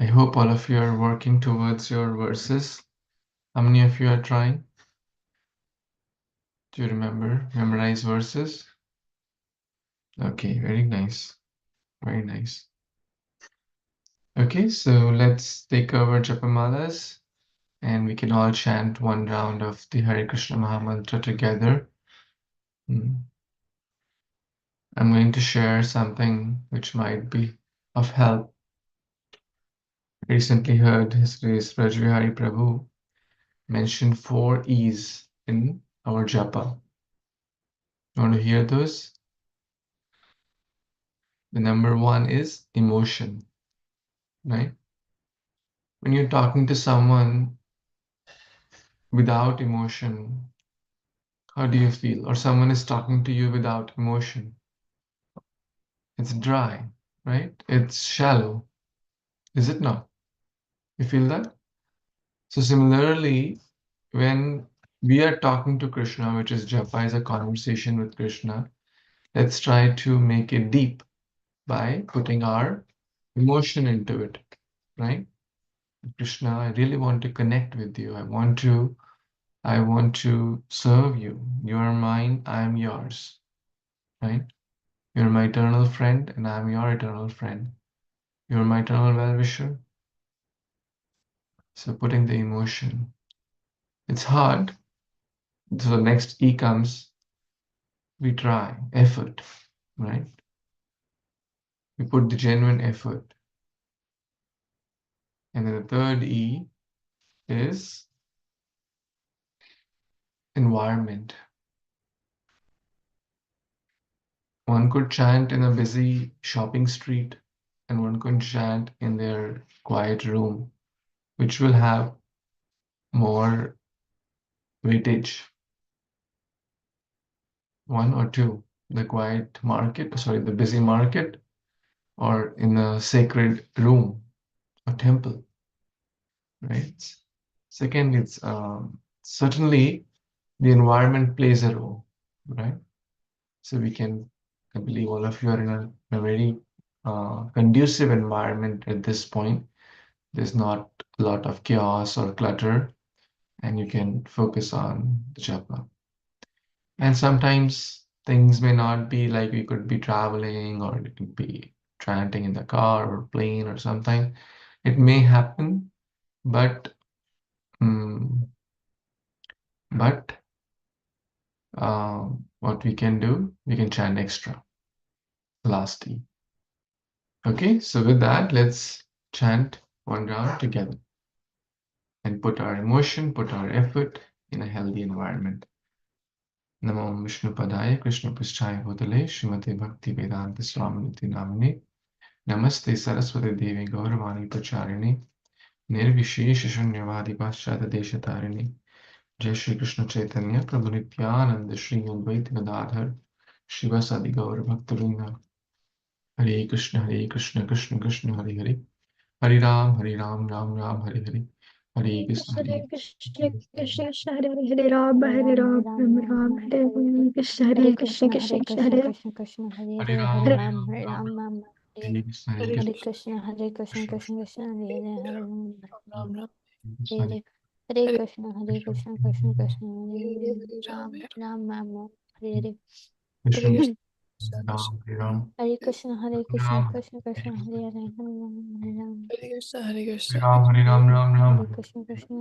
I hope all of you are working towards your verses. How many of you are trying to memorize verses? Okay, very nice. Very nice. Okay, so let's take our Japamalas and we can all chant one round of the Hare Krishna Mahamantra together. I'm going to share something which might be of help. I recently heard His Grace Rajvihari Prabhu mention 4 E's in our japa. You want to hear those? The number 1 is emotion, right? When you're talking to someone without emotion, how do you feel? Or someone is talking to you without emotion. It's dry, right? It's shallow. Is it not? You feel that? So similarly, when we are talking to Krishna, which is japa, is a conversation with Krishna, let's try to make it deep by putting our emotion into it, right? Krishna, I really want to connect with you. I want to serve you. You are mine, I am yours, right? You're my eternal friend, and I am your eternal friend. You're my eternal well-wisher. So putting the emotion. It's hard. So next E comes, we try, effort, right? We put the genuine effort. And then the third E is environment. One could chant in a busy shopping street, and one could chant in their quiet room, which will have more weightage. 1 or 2, the quiet market, sorry, the busy market, or in a sacred room or temple, right? Second, it's certainly the environment plays a role, right? So I believe all of you are in a very conducive environment at this point. There's not a lot of chaos or clutter, and you can focus on the japa. And sometimes things may not be like we could be traveling or it could be chanting in the car or plane or something. It may happen, but um, but what we can do, we can chant extra. Lastly. Okay, so with that, let's chant one round together and put our emotion, put our effort in a healthy environment. Namo Vishnu Padaya Krishna Prishthaya Bhutale Srimate Bhakti Vedanta Swaminiti Namine Namaste Saraswati Devi Gauravani Pracharini Nirvishesh Shunyavadi Paschata Deshatharini Jai Shri Krishna Chaitanya Prabhu Nityananda Shri Advaita Gadadhar Shivasadi Gaur Bhaktivinoda Hare Krishna Krishna Krishna Hare Hare Hare Ram Ram Hare Hare Hare Krishna Hare Krishna, Krishna Krishna, Hare Hare, Hare Ram, Ram Hare Krishna, Hare Krishna, Krishna Krishna, Hare Krishna Krishna Hare Hare Hare Ram Hare Hare Ram Ram Hare Ram Ram Ram Hare Hare Krishna Hare Krishna Hare Krishna Krishna Krishna Hare Hare Hare Ram Hare Hare Hare Krishna Hare Krishna Krishna Krishna Hare Ram Ram Ram Hare Hare Krishna Ram Hare Ram Hare Krishna Hare Krishna Ram Krishna Krishna Hare Hare Hare Ram Hare Ram Hare Hare Ram Ram Krishna Ram Hare Krishna Krishna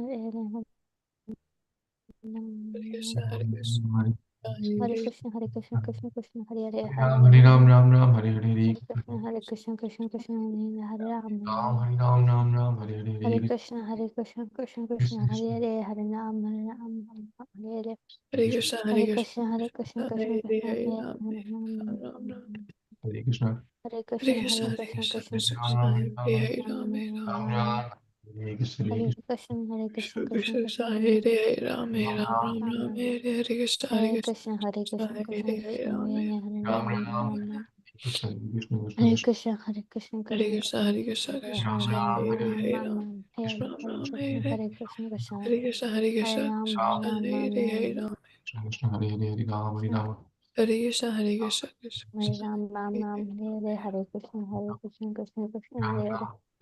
Hare Hare Hare Krishna Hare Krishna Krishna Krishna Hare Hare Hare Hare Ram Ram Ram Ram Hare Hare Hare Krishna Hare Krishna Krishna Krishna Hare Hare Ram Ram Hare Ram Ram Ram Hare Hare Hare Krishna Hare Krishna Krishna Krishna Krishna Hare Krishna Hare Hare Ram Hare Ram Hare Hare Krishna Hare Krishna Hare Krishna Krishna Krishna Hare Ram Hare Krishna Hare Krishna Hare Krishna Krishna Krishna Ram Hare Hare Ram Ram Ram Ram Hare Krishna Hare Hare Krishna Hare Krishna Krishna Krishna Hare Hare Ram Ram Hare Krishna Hare Krishna Krishna Krishna Hare Ram Ram Ram Krishna Krishna Krishna Hare Krishna Krishna Hare Krishna Krishna Krishna Hare Ram Hare Ram Hare Ram Hare Krishna Hare Krishna Krishna Hare Ram Krishna Krishna Hare Hare Ram Hare Ram Hare Ram Ram Hare Hare Hare Krishna Krishna Krishna Hare Hare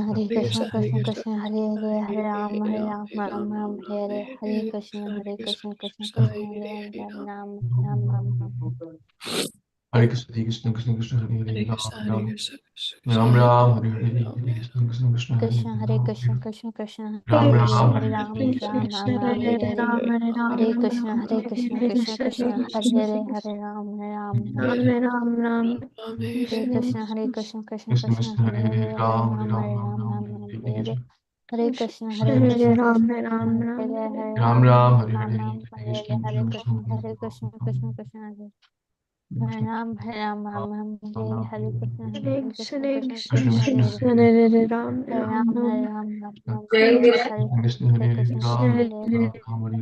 Hare Krishna Hare Krishna Krishna Krishna Hare Hare Hare Ram Ram Ram Hare Hare Hare Krishna Krishna Krishna Hare Hare Hare Ram Ram Hare Krishna, Hare Krishna, Krishna Krishna, Hare Hare, Hare Ram Krishna, Hare Ram, Krishna, Ram Hare Ram, Hare Hare Hare, Ram. Hare Krishna, Krishna Krishna, Hare Krishna Hare, Hare Ram Krishna Ram, Krishna Krishna Ram Hare Ram, Hare Hare Hare Hare, Ram Hare Krishna, Ram Krishna Ram Ram Krishna, Hare Hare Hare Krishna Hare Krishna Krishna Krishna Hare Hare Hare Ram Ram Ram Hare Krishna Krishna Hare Krishna Krishna Krishna Krishna Krishna, Hare Hare Hare, Hare Hare Ram Hare Ram Ram, Hare Ram Ram Ram, Ram Hare Ram Hare, Hare Hare Krishna, Hare Krishna Krishna Hare Hare Krishna Ram Krishna Ram Krishna Ram Hare Hare Ram Ram Ram, Ram Hare Hare, Ram Hare Ram Hare Hare Krishna, Hare Krishna Krishna, Krishna Hare Hare Krishna Krishna Krishna Hare Hare Ram Ram Ram Ram Ram Hare Hare Krishna Krishna Krishna Krishna Krishna Hare Hare Krishna Hare Ram Hare Ram Ram Ram Hare Ram Ram Ram Hare Hare Krishna, Hare Hare Hare, Krishna Ram Krishna Krishna Hare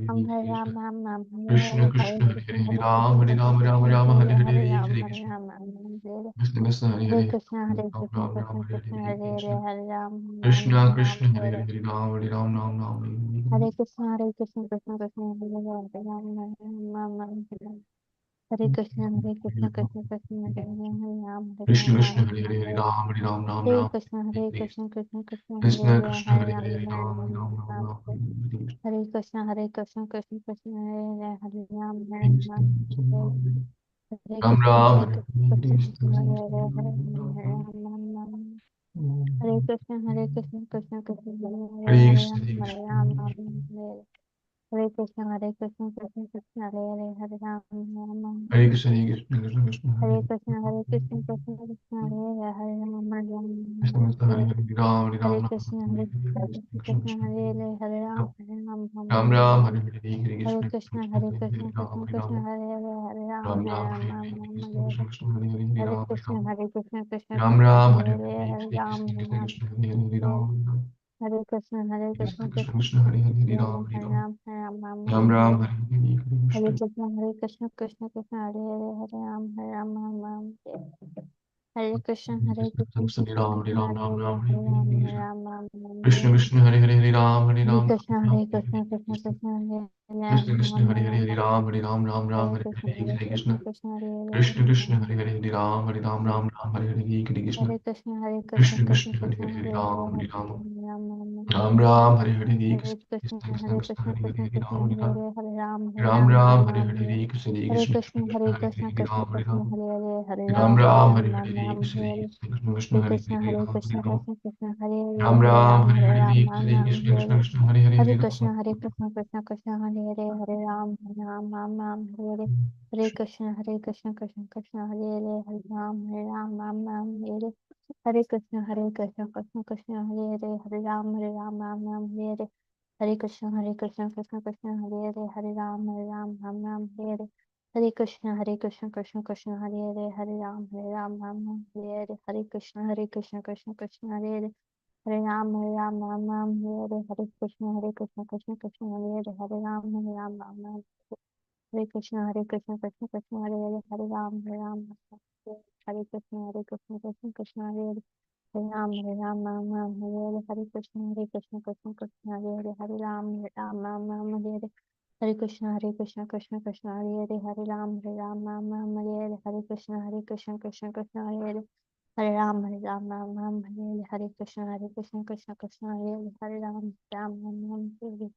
Ram Hare Ram, Hare Ram Hare, Hare Krishna, Ram Ram Ram Krishna Hare Hare Krishna, Hare Krishna Hare, Hare Ram Krishna Hare Ram, Krishna Ram Krishna Ram, Hare Hare Hare Hare, Hare Hare Ram Krishna, Ram Ram Hare Krishna Krishna, Hare Hare Hare, Krishna Hare Ram Krishna Ram Ram, Krishna Hare Krishna Hare, Hare Hare Krishna, Hare Ram Krishna Ram Krishna, Hare Hare Hare, Ram Hare Ram, Ram Ram, Hare Hare Krishna Krishna Krishna Hare Hare Hare Ram Ram Ram Hare Hare Krishna, Krishna Krishna, Hare Hare, Hare Ram, Hare Krishna Ram, Krishna Ram Hare Ram, Hare Hare Ram Hare Ram Ram Hare Ram Krishna, Hare Hare Krishna Krishna Krishna, Hare Krishna Hare, Krishna Hare Hare Ram, Hare Hare Hare Ram Hare Ram, Ram Ram Ram Ram, Hare Hare Krishna, Krishna Krishna Krishna, Hare Hare, Hare Ram, Hare Ram, Krishna Hare Ram Krishna, Ram Hare Krishna Krishna Krishna, Hare Hare, Hare Ram, Hare Ram Ram, Ram Ram, Hare Hare Krishna, Krishna Krishna Krishna, Hare Hare Hare, Krishna Hare Hare Ram, Hare Krishna Ram, Hare Hare Krishna, Krishna Krishna Krishna, Hare Hare, Hare Ram, Ram Ram, Hare Krishna Hare Krishna Krishna Krishna Hare Hare Krishna, Krishna Krishna, Hare Hare, Hare Ram, Hare Krishna Ram, Krishna Hare Hare Ram Hare Hare Ram Ram Krishna, Hare Krishna Krishna Krishna, Krishna Hare Hare, Hare Ram, Hare Ram, Ram Ram Ram Hare Hare Hare Hare Krishna Krishna, Krishna Hare Hare Krishna Ram Hare Krishna, Ram Hare Hare, Hare Ram, Ram Hare Ram Ram, Hare Ram Hare Ram, Krishna Hare Krishna Krishna Hare Hare Hare Ram Hare Krishna, Ram Krishna Krishna Ram Krishna, Ram Hare Hare Hare, Hare Hare Hare Ram, Krishna Hare Krishna Ram, Krishna Hare Hare Hare Ram Ram Hare Krishna, Krishna Krishna Krishna Krishna Krishna Hare Krishna, Hare Hare Ram Hare Hare Ram Ram, Hare Ram, Ram Ram Ram, Ram Hare Hare Hare Hare Krishna Krishna, Krishna Krishna Krishna, Hare Hare, Hare Ram, Hare Ram, Ram Ram, Hare Krishna, Krishna Krishna Krishna Ram Hare Krishna, Ram Hare Ram Hare, Ram Hare Ram, Hare Hare Krishna Ram, Ram Krishna Ram, Krishna Hare Hare Hare Ram Hare Hare Ram Krishna, Ram Krishna Krishna Krishna, Hare Krishna Ram, Krishna Ram Hare Hare Hare Ram, Ram Hare Ram Ram Ram Hare Hare Krishna, Hare Hare Krishna Krishna Krishna, Hare Krishna Hare, Krishna Hare Hare Hare Ram Hare Ram Ram Ram Hare Hare Hare Krishna Hare Krishna, Krishna Krishna Krishna Hare Krishna, Hare Hare Hare Ram Hare, Hare Ram Hare Ram, Ram Ram Ram Hare Hare Hare Hare Krishna Krishna, Krishna Krishna Krishna Hare Hare Krishna Hare Krishna, Ram Hare Ram Hare Ram, Hare Ram Ram, Hare Ram Hare Ram, Hare Hare Krishna Hare Krishna Krishna, Krishna Hare Krishna Hare Krishna Ram Hare Krishna, Ram Hare Hare Ram Ram, Hare Ram Ram, Hare Ram Hare Ram, Krishna Hare Krishna Krishna Hare Hare Krishna, Hare Ram Hare Krishna Ram Krishna Krishna, Hare Ram Hare Ram Ram, Hare Hare Hare Ram, Ram Krishna Ram, Krishna Krishna Hare Krishna Hare Hare Hare Ram Krishna, Krishna Krishna Krishna, Hare Hare, Hare Ram, Hare Ram, Ram Ram, Hare Krishna, Krishna Krishna Krishna, Hare Hare, Hare Ram, Hare Ram, Ram Ram, Hare Krishna, Krishna Krishna, Hare Hare, Hare Ram, Hare Ram, Ram Ram, Hare Krishna, Krishna Krishna, Hare Hare, Hare Ram, Hare Ram, Ram Ram, Hare Krishna, Krishna Krishna, Hare Hare, Hare Ram, Hare Ram, Ram Ram, Hare Krishna, Krishna Krishna, Hare Hare, Hare Ram, Hare Ram, Ram Ram, Hare Krishna, Krishna Krishna, Hare Hare, Hare Ram, Hare Ram, Ram Ram, Hare Krishna, Krishna Krishna, Hare Hare, Hare Ram, Hare Ram, Hare Krishna, Krishna Krishna, Hare Hare, Hare Ram, Hare Ram, Ram Ram, Hare Krishna, Krishna Krishna, Hare Hare, Hare Ram, Hare Ram, Ram Ram, Hare Krishna, Krishna Krishna, Hare Hare, Hare Ram, Hare Ram, Ram Ram, Hare Krishna, Krishna Krishna, Hare Hare, Hare Ram, Hare Ram, Ram Ram, Hare Krishna, Krishna Krishna, Hare Hare, Hare Ram, Ram Ram, Hare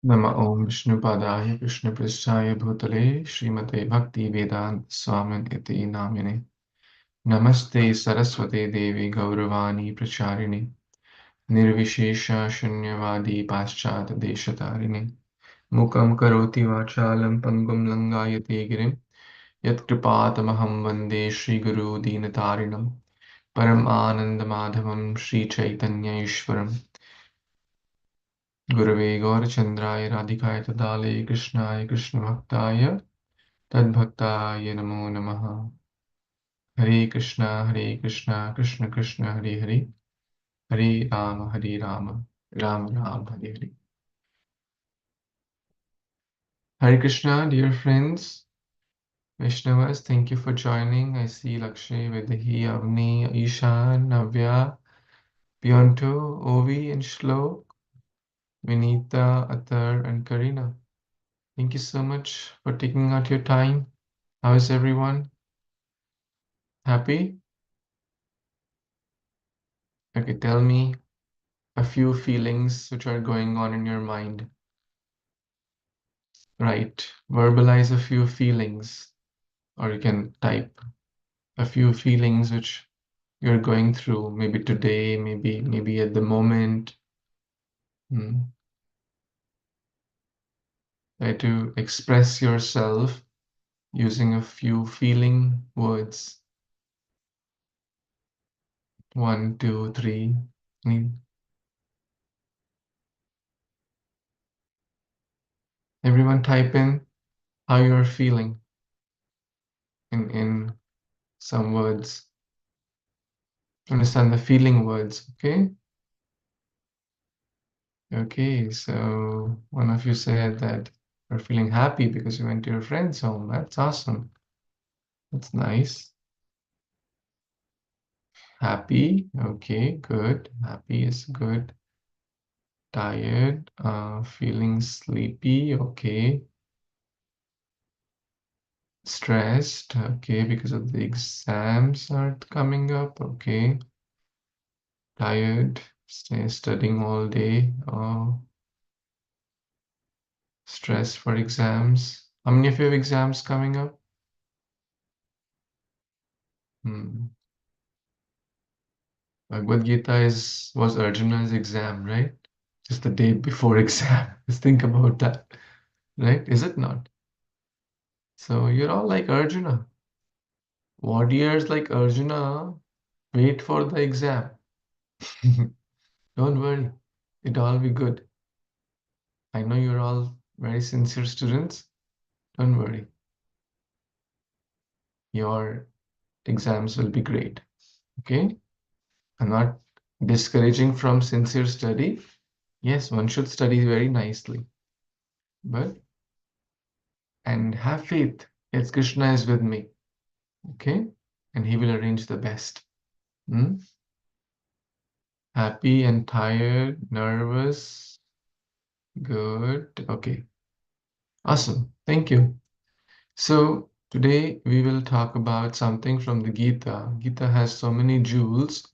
Nama Om Vishnu Padaya Krishna Prishthaya Bhutale Srimate Bhakti Vedanta Swamin Iti Namine Namaste Saraswate Devi Gauravani Pracharini Nirvishesha Shunyavadi Paschat Deshatarini Mukam Karoti Vachalam Pangum Langayate Girim Yat Kripatamaham Vande Shri Guru Dinatarinam Param Ananda Madhavam Shri Chaitanya Ishwaram Gurave Gaurachandraya Radhikaya Tadale Krishnaya Krishna Bhaktaya Tadbhaktaya Namo Namaha Hare Krishna Krishna Krishna Hare Hare Hare Rama Rama Rama Hare Hare Hare Krishna, dear friends, Vaishnavas, thank you for joining. I see Lakshay, Vedahi, Avni, Ishan, Navya, Pionto, Ovi, and Shlok, Vinita, Atar, and Karina. Thank you so much for taking out your time. How is everyone? Happy? Okay, tell me a few feelings which are going on in your mind. Right. Verbalize a few feelings, or you can type a few feelings which you're going through, maybe today, maybe at the moment. Try to express yourself using a few feeling words. 1, 2, 3. Everyone type in how you're feeling in some words. Understand the feeling words, okay? Okay, so one of you said that you're feeling happy because you went to your friend's home. That's awesome. That's nice. Happy, okay, good. Happy is good. Tired, feeling sleepy, okay. Stressed, okay, because of the exams are coming up, okay. Tired, studying all day, stress for exams. How many of you have exams coming up? Bhagavad Gita was Arjuna's exam, right? Just the day before exam. Just think about that, right? Is it not? So you're all like Arjuna. Warriors like Arjuna wait for the exam. Don't worry, it'll all be good. I know you're all very sincere students. Don't worry, your exams will be great. Okay? I'm not discouraging from sincere study. Yes, one should study very nicely, but and have faith. Yes, Krishna is with me. Okay? And he will arrange the best. Hmm? Happy and tired, nervous. Good. Okay. Awesome. Thank you. So today we will talk about something from the Gita. Gita has so many jewels,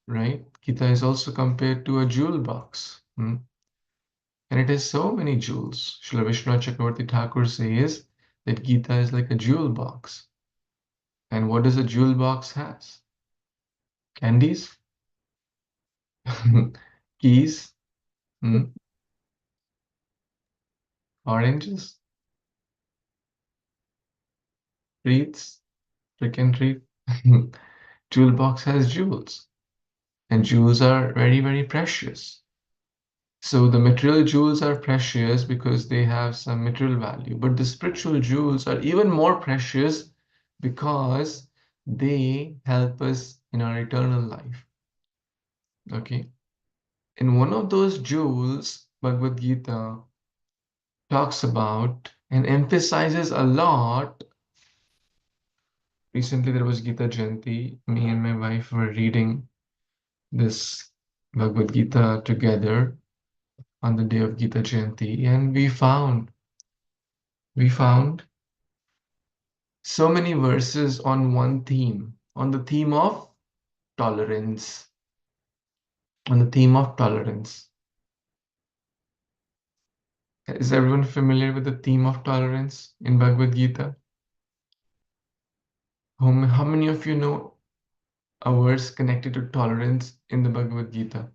right? Gita is also compared to a jewel box. And it has so many jewels. Srila Vishnu Chakravarti Thakur says that Gita is like a jewel box. And what does a jewel box has? Candies? Keys? Oranges? Treats? Trick and treat? Jewel box has jewels. And jewels are very, very precious. So the material jewels are precious because they have some material value, but the spiritual jewels are even more precious because they help us in our eternal life. Okay. And one of those jewels, Bhagavad Gita talks about and emphasizes a lot. Recently, there was Gita Jayanti. Me and my wife were reading this Bhagavad Gita together on the day of Gita Jayanti, and we found so many verses on the theme of tolerance, on the theme of tolerance. Is everyone familiar with the theme of tolerance in Bhagavad Gita? How many of you know a verse connected to tolerance in the Bhagavad Gita?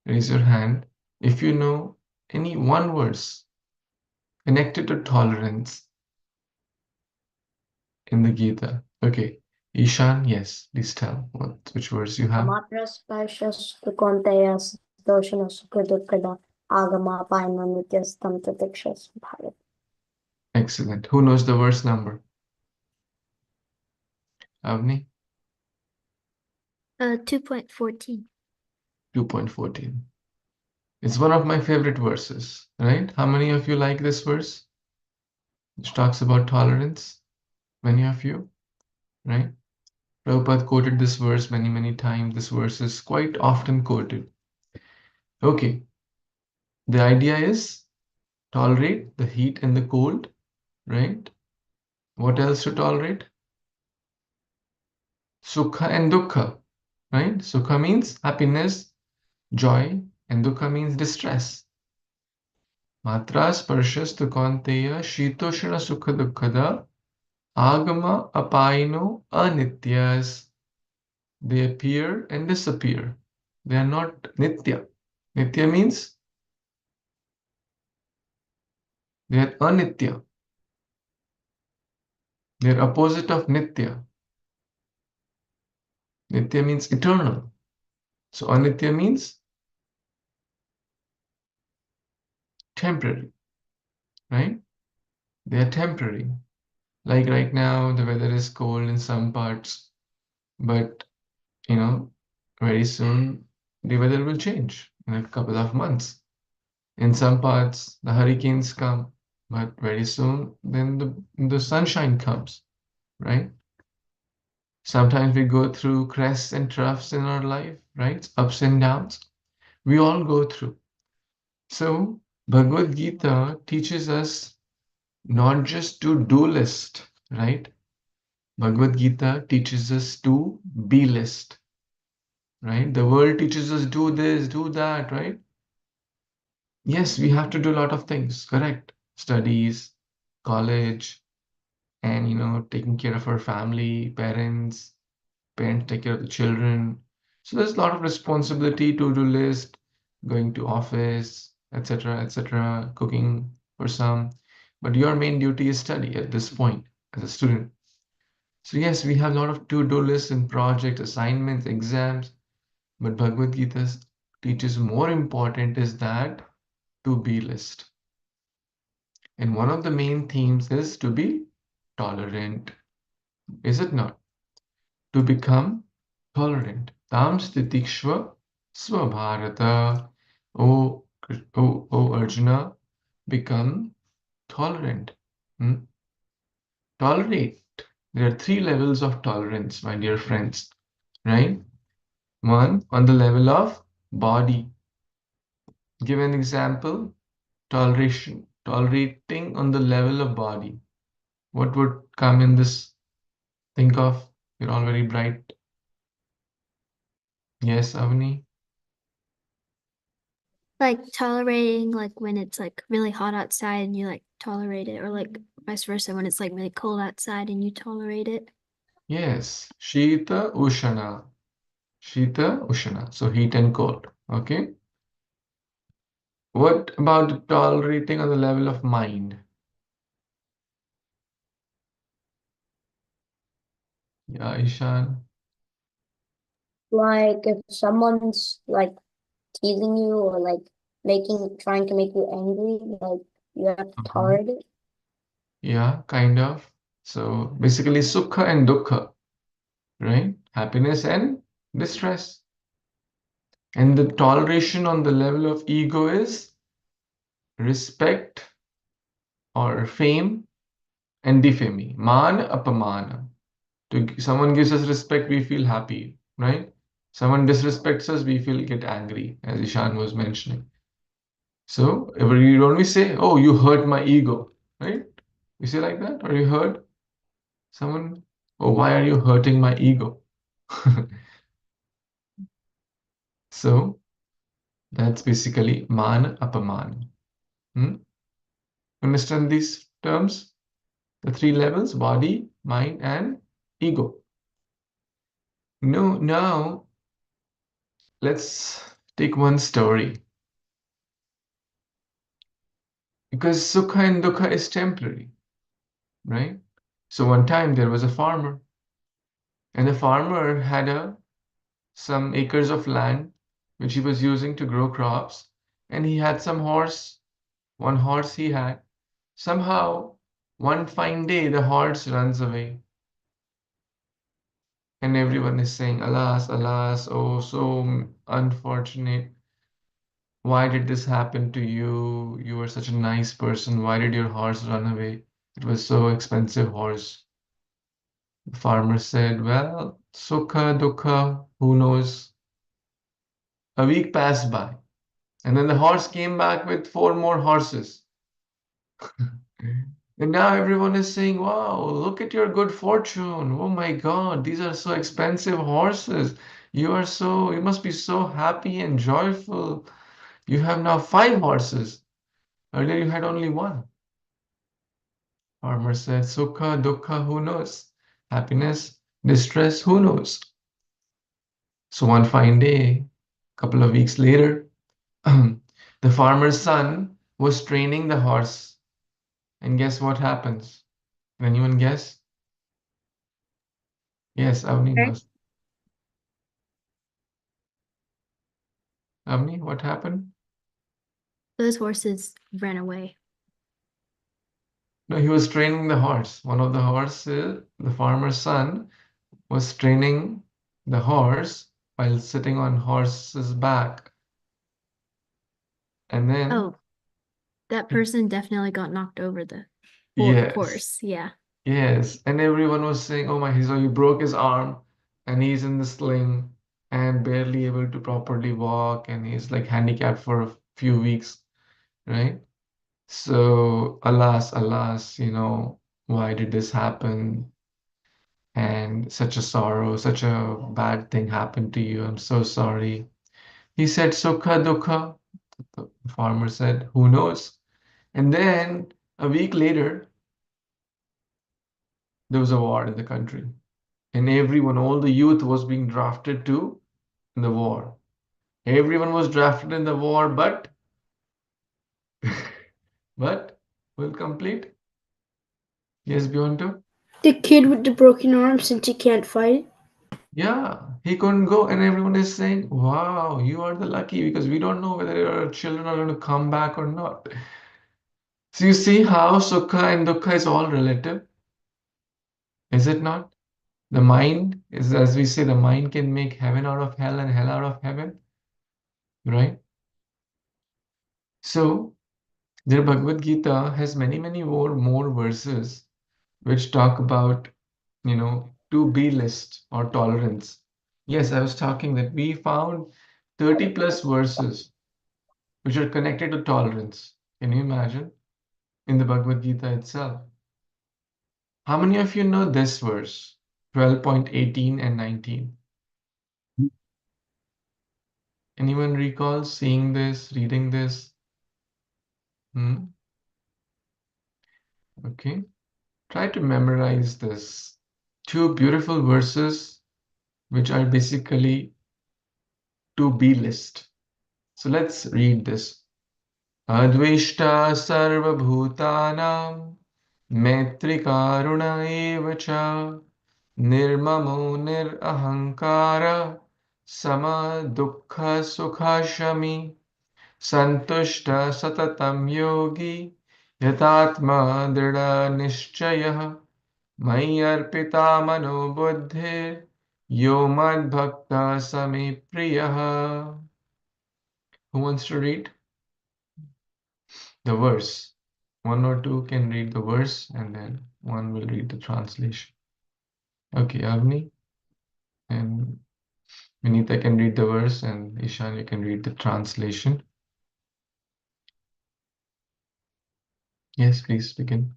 Raise your hand if you know any one verse connected to tolerance in the Gita. Okay, Ishan, yes, please tell which verse you have. Excellent. Who knows the verse number? Avni? 2.14. 2.14. It's one of my favorite verses, right? How many of you like this verse? Which talks about tolerance? Many of you, right? Prabhupada quoted this verse many, many times. This verse is quite often quoted. Okay, the idea is tolerate the heat and the cold, right? What else to tolerate? Sukha and dukkha, right? Sukha means happiness, joy, and dukkha means distress. Matra sparshas kaunteya shitoshna sukha dukkhada agama apayino anityas. They appear and disappear. They are not nitya. Nitya means they are anitya. They are opposite of nitya. Nitya means eternal. So anitya means temporary, right? They are temporary. Like right now, the weather is cold in some parts, but you know, very soon the weather will change in a couple of months. In some parts, the hurricanes come, but very soon then the sunshine comes, right? Sometimes we go through crests and troughs in our life, right? Ups and downs. We all go through. So Bhagavad Gita teaches us not just to do list, right? Bhagavad Gita teaches us to be list, right? The world teaches us do this, do that, right? Yes, we have to do a lot of things, correct? Studies, college, and taking care of our family, parents take care of the children. So there's a lot of responsibility, to-do list, going to office, etc., etc., cooking for some. But your main duty is study at this point as a student. So yes, we have a lot of to-do lists and projects, assignments, exams, but Bhagavad Gita teaches more important is that to be list. And one of the main themes is to be tolerant. Is it not? To become tolerant. Tam stitikshva swabharata. O Arjuna, become tolerant. Hmm? Tolerate. There are three levels of tolerance, my dear friends, right? One, on the level of body. Give an example. Toleration. Tolerating on the level of body. What would come in this? Think of. You're all very bright. Yes, Avani? Like tolerating, like when it's like really hot outside and you like tolerate it, or like vice versa when it's like really cold outside and you tolerate it. Yes. Shita Ushana. Shita Ushana. So heat and cold. Okay. What about tolerating on the level of mind? Yeah, Ishan. Like if someone's like teasing you or like trying to make you angry, like you have to Uh-huh. tolerate it. Yeah, kind of. So basically, sukha and dukkha, right? Happiness and distress. And the toleration on the level of ego is respect or fame and defaming. Man apamana. Someone gives us respect, we feel happy, right? Someone disrespects us, we feel get angry, as Ishan was mentioning. So you don't we say, "Oh, you hurt my ego," right? We say like that, or you hurt someone. Oh, why are you hurting my ego? So that's basically man apaman. Hmm? Understand these terms? The three levels: body, mind, and ego. No, now let's take one story. Because sukha and dukkha is temporary, right? So one time there was a farmer, and the farmer had some acres of land which he was using to grow crops, and he had one horse he had. Somehow, one fine day, the horse runs away, and everyone is saying, "Alas, alas, oh, so unfortunate. Why did this happen to you? You were such a nice person. Why did your horse run away? It was so expensive horse." The farmer said, "Well, sukha, dukkha, who knows?" A week passed by, and then the horse came back with four more horses. And now everyone is saying, "Wow, look at your good fortune. Oh my God, these are so expensive horses. You must be so happy and joyful. You have now five horses. Earlier you had only one." Farmer said, "Sukha, dukkha, who knows? Happiness, distress, who knows?" So one fine day, a couple of weeks later, the farmer's son was training the horse. And guess what happens? Can anyone guess? Yes, Avni Okay. knows. Avni, what happened? Those horses ran away. No, he was training the horse. One of the horses, the farmer's son, was training the horse while sitting on horse's back. And then, Oh, that person definitely got knocked over the yes, horse. Yeah. yes. And everyone was saying, "Oh my, so he broke his arm and he's in the sling and barely able to properly walk, and he's like handicapped for a few weeks, right? So, alas, alas, why did this happen? And such a sorrow, such a bad thing happened to you. I'm so sorry. He said, Sukha Dukha. The farmer said, who knows? And then a week later, there was a war in the country. And everyone, all the youth was being drafted to the war. Everyone was drafted in the war, but but will complete. Yes, Beyonto? The kid with the broken arm, since he can't fight. Yeah, he couldn't go, and everyone is saying, wow, you are the lucky because we don't know whether your children are going to come back or not. So you see how Sukha and Dukkha is all relative, is it not? The mind is, as we say, the mind can make heaven out of hell and hell out of heaven, right? So, the Bhagavad Gita has many, many more verses which talk about, to be list or tolerance. Yes, I was talking that we found 30 plus verses which are connected to tolerance. Can you imagine? In the Bhagavad Gita itself. How many of you know this verse? 12.18 and 19. Anyone recall seeing this, reading this? Hmm? Okay. Try to memorize this. Two beautiful verses which are basically to be list. So let's read this. Advishta sarvabhutanam maitrikaruna eva cha nirmamo nirahankara sama dukkha sukha shami santushta satatam yogi yatatma drida nishchayah मयि अर्पिता मनो बुद्धिर् यो मद्भक्तः समे प्रियः. Who wants to read the verse? One or two can read the verse and then one will read the translation. Okay, Avni and Vinita can read the verse and Ishan, you can read the translation. Yes, please begin.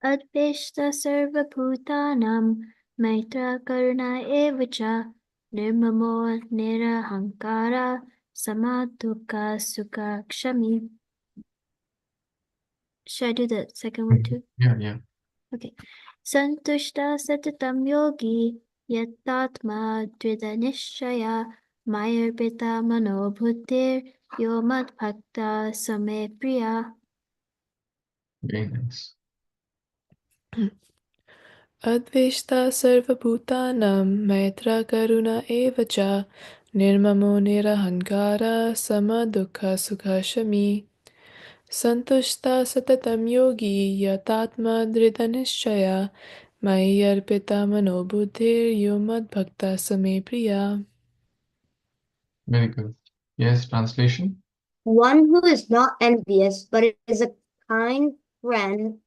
Adveshta sarvabhutanam maitra karuna eva cha nirmamo nirahankara samadukha sukha kshami. Should I do the second one too? Yeah. Okay. Santushta satatam yogi yatatma dvida nishchaya mayarpita mano buddhir yo mad bhakta same priya. Very nice. Adveshta sarvabhutanam maitra karuna eva cha nirmamo nirahankara sama dukkha sukha shami santushta satatam yogi yatatma drita nishchaya mayi arpita mano buddhir yomad bhakta same priya. Very good. Yes, translation. One who is not envious, but is a kind friend,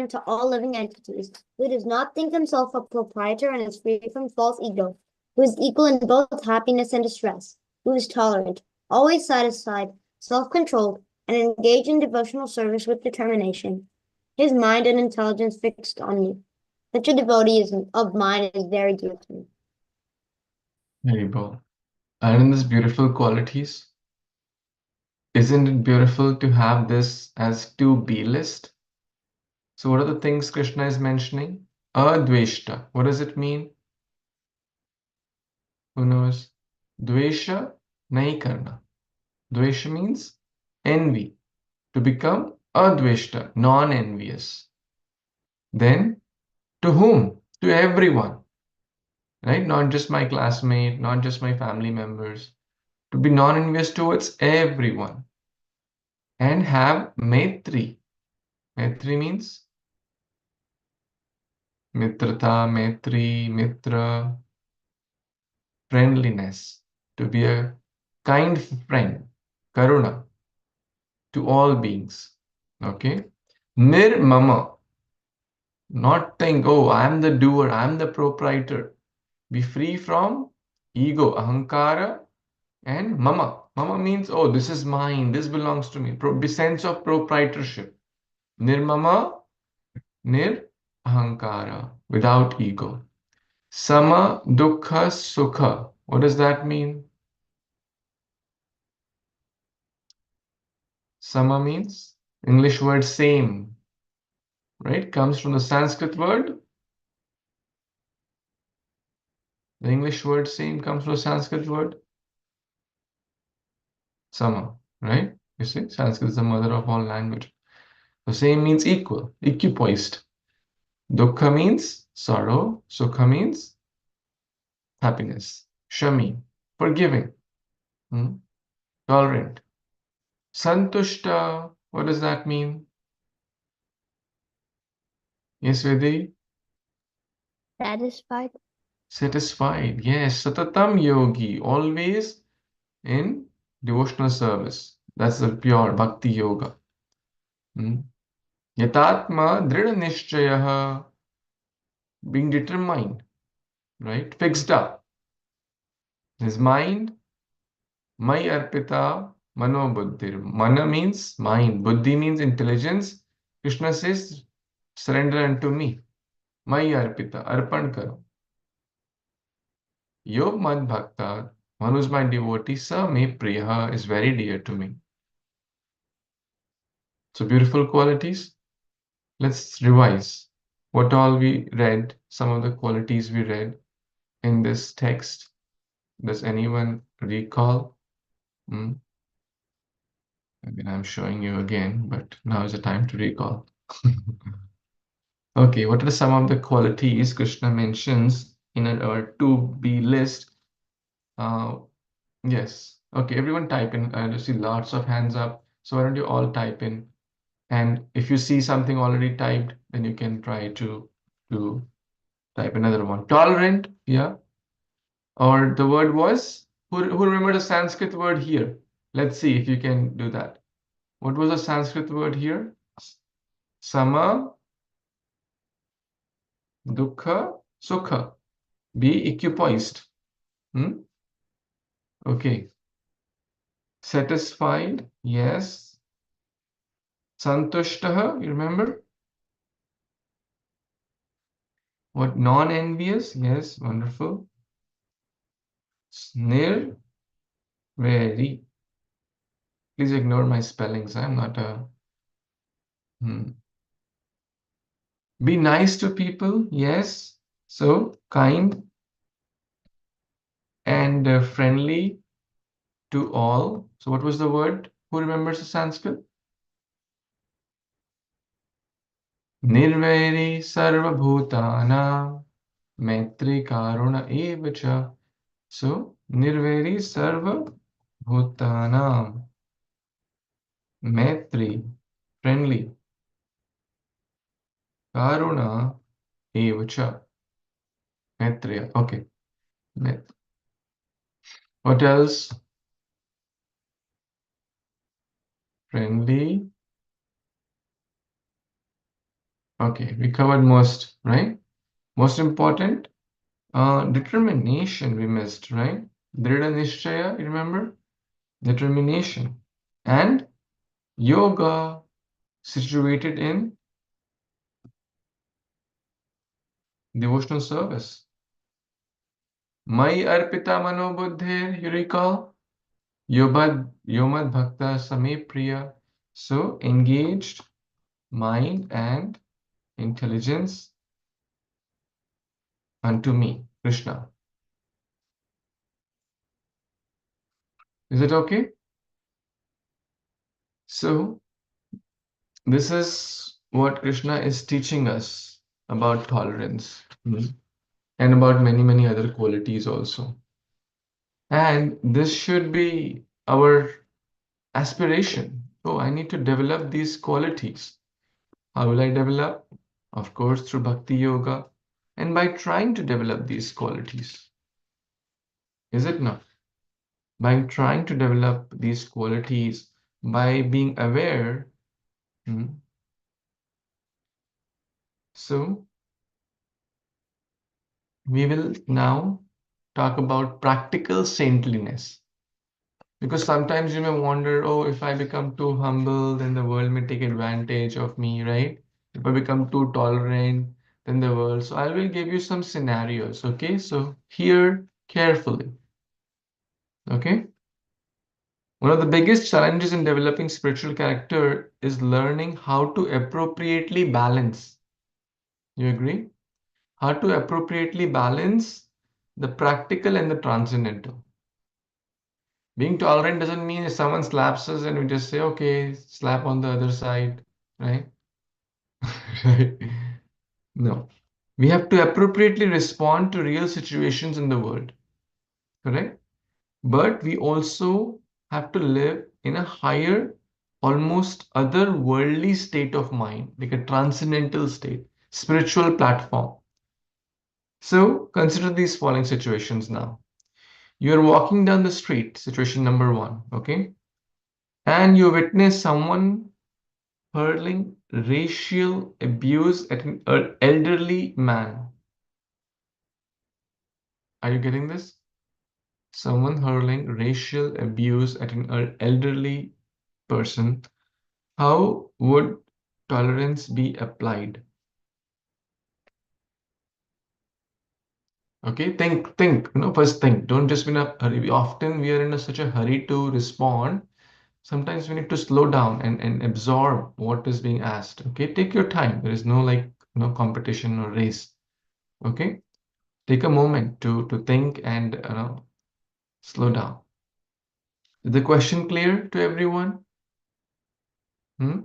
to all living entities, who does not think himself a proprietor and is free from false ego, who is equal in both happiness and distress, who is tolerant, always satisfied, self-controlled, and engaged in devotional service with determination, his mind and intelligence fixed on me. Such a devotee of mine is very dear to me. Very well. And in these beautiful qualities, isn't it beautiful to have this as to be list? So what are the things Krishna is mentioning? Adveshta. What does it mean? Who knows? Dvesha nahi karna. Dvesha means envy. To become adveshta, non-envious. Then to whom? To everyone. Right? Not just my classmate, not just my family members. To be non-envious towards everyone. And have maitri. Maitri means mitrata, maitri, mitra, friendliness, to be a kind friend, karuna, to all beings. Okay? Nirmama. Not think, oh, I'm the doer, I'm the proprietor. Be free from ego, ahankara, and mama. Mama means, oh, this is mine, this belongs to me. Sense of proprietorship. Nirmama, nir ahankara, without ego. Sama, dukkha, sukha. What does that mean? Sama means English word same, right? Comes from the Sanskrit word. The English word same comes from the Sanskrit word sama, right? You see, Sanskrit is the mother of all language. The same means equal, equipoised. Dukkha means sorrow, sukha means happiness. Shami, forgiving, hmm? Tolerant. Santushta, what does that mean? Yes, Vedi? Satisfied. Satisfied. Yes, satatam yogi, always in devotional service. That's the pure bhakti yoga. Hmm? Yatatma drida nishchayaha, being determined, right? Fixed up. His mind, mai arpita mano buddhir. Mana means mind, buddhi means intelligence. Krishna says, surrender unto me. Mai arpita, arpan karo. Yo mad bhakta, one who is my devotee, sa me priya, is very dear to me. So beautiful qualities. Let's revise what all we read, some of the qualities we read in this text. Does anyone recall? Hmm? Again, I'm showing you again, but now is the time to recall. Okay, what are some of the qualities Krishna mentions in our to be list? Uh, yes. Okay, everyone type in. I see lots of hands up. So why don't you all type in? And if you see something already typed, then you can try to type another one. Tolerant, yeah. Or the word was, who remember the Sanskrit word here? Let's see if you can do that. What was the Sanskrit word here? Sama, dukkha, sukha. Be equipoised. Hmm? Okay. Satisfied, yes. Santushtaha, you remember? What? Non-envious, yes, wonderful. Snir, very. Please ignore my spellings. I'm not a. Be nice to people, yes. So kind and friendly to all. So what was the word? Who remembers the Sanskrit? Nirvairi sarvabhutana maitri karuna evacha. So nirvairi sarvabhutana maitri, friendly, karuna evacha. Maitriya. Okay. What else? Friendly. Okay, we covered most, right? Most important, determination we missed, right? Drida Nishchaya, you remember? Determination. And yoga, situated in devotional service. Mai arpita mano buddhir, you recall? Yomad bhakta same priya. So engaged mind and intelligence unto me, Krishna. Is it okay? So this is what Krishna is teaching us about tolerance. And about many, many other qualities also. And this should be our aspiration. Oh, I need to develop these qualities. How will I develop? Of course, through bhakti yoga and by trying to develop these qualities. Is it not? By trying to develop these qualities, by being aware. So we will now talk about practical saintliness. Because sometimes you may wonder, oh, if I become too humble, then the world may take advantage of me, right? If I become too tolerant, then the world. So I will give you some scenarios, okay? So hear carefully, okay? One of the biggest challenges in developing spiritual character is learning how to appropriately balance. You agree? How to appropriately balance the practical and the transcendental. Being tolerant doesn't mean if someone slaps us and we just say, okay, slap on the other side, right? Right? No. We have to appropriately respond to real situations in the world, correct? But we also have to live in a higher, almost otherworldly state of mind, like a transcendental state, spiritual platform. So consider these following situations now. You're walking down the street, situation number one, okay? And you witness someone hurling racial abuse at an elderly man. Are you getting this? Someone hurling racial abuse at an elderly person. How would tolerance be applied? Okay, think. First think. Don't just be in a hurry. Often we are in such a hurry to respond. Sometimes we need to slow down and absorb what is being asked. Okay, take your time. There is no competition or race. Okay, take a moment to think and slow down. Is the question clear to everyone? Hmm?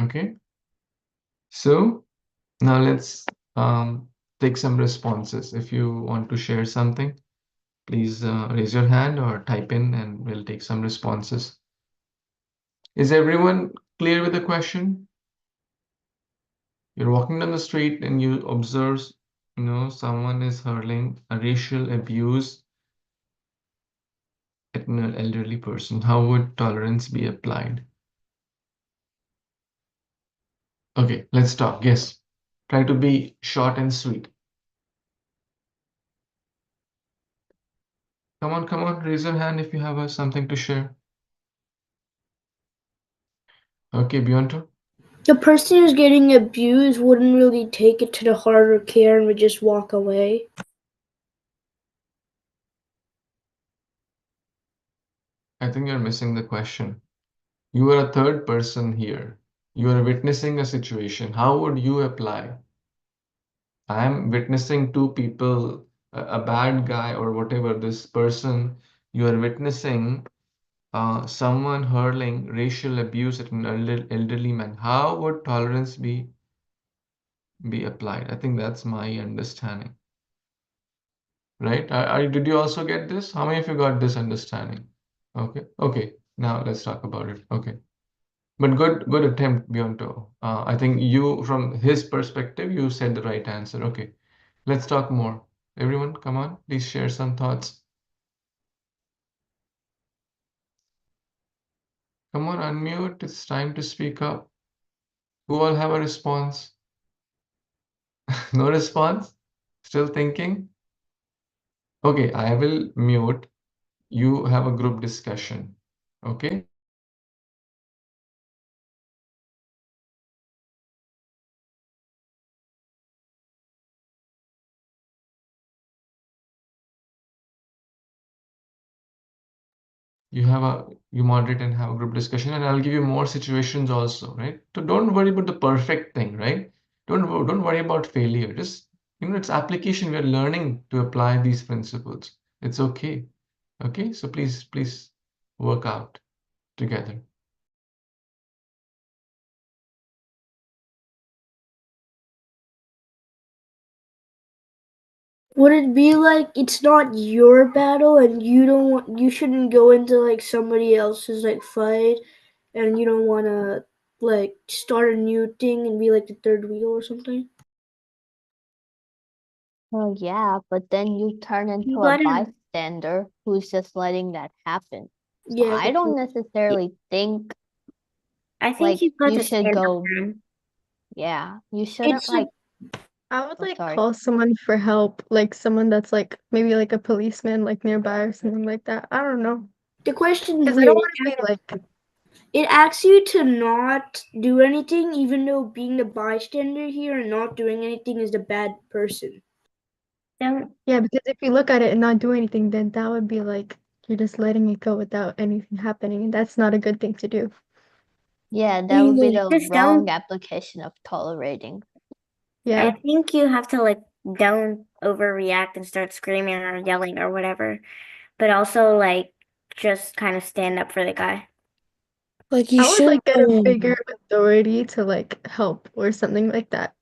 Okay. So now let's take some responses. If you want to share something, please raise your hand or type in and we'll take some responses. Is everyone clear with the question? You're walking down the street and you observe, someone is hurling a racial abuse at an elderly person. How would tolerance be applied? Okay, let's talk. Yes. Try to be short and sweet. Come on, raise your hand if you have something to share. Okay, Beyonto. The person who's getting abused wouldn't really take it to the heart or care and would just walk away. I think you're missing the question. You are a third person here. You are witnessing a situation. How would you apply? I am witnessing two people, a bad guy or whatever, this person, you are witnessing someone hurling racial abuse at an elderly man. How would tolerance be applied? I think that's my understanding. Right? Did you also get this? How many of you got this understanding? Okay. Okay. Now let's talk about it. Okay. But good attempt, Bionto. I think you, from his perspective, you said the right answer. Okay. Let's talk more. Everyone, come on, please share some thoughts. Come on, unmute. It's time to speak up. Who all have a response? No response? Still thinking? Okay, I will mute. You have a group discussion. Okay? You moderate and have a group discussion, and I'll give you more situations also, right? So don't worry about the perfect thing, right? Don't worry about failure. Just it's application. We're learning to apply these principles. It's okay. Okay, so please work out together. Would it be like it's not your battle and you shouldn't go into like somebody else's like fight and you don't want to like start a new thing and be like the third wheel or something? Well, yeah, but then you turn into You a gotta, bystander who's just letting that happen. So yeah, I don't necessarily think I think like you got you to should stand up go. for him. Yeah, you shouldn't It's like. I would Oh, like sorry. call someone for help, like someone that's like maybe like a policeman like nearby or something like that. I don't know. the question is Because I don't weird. want to be like, It asks you to not do anything, even though being the bystander here and not doing anything is the bad person. yeah, because if you look at it and not do anything, then that would be like you're just letting it go without anything happening, and that's not a good thing to do. Yeah, that would be the Just wrong don't. application of tolerating. Yeah. I think you have to like don't overreact and start screaming or yelling or whatever, but also like just kind of stand up for the guy. Like you I would shouldn't like get a bigger authority to like help or something like that.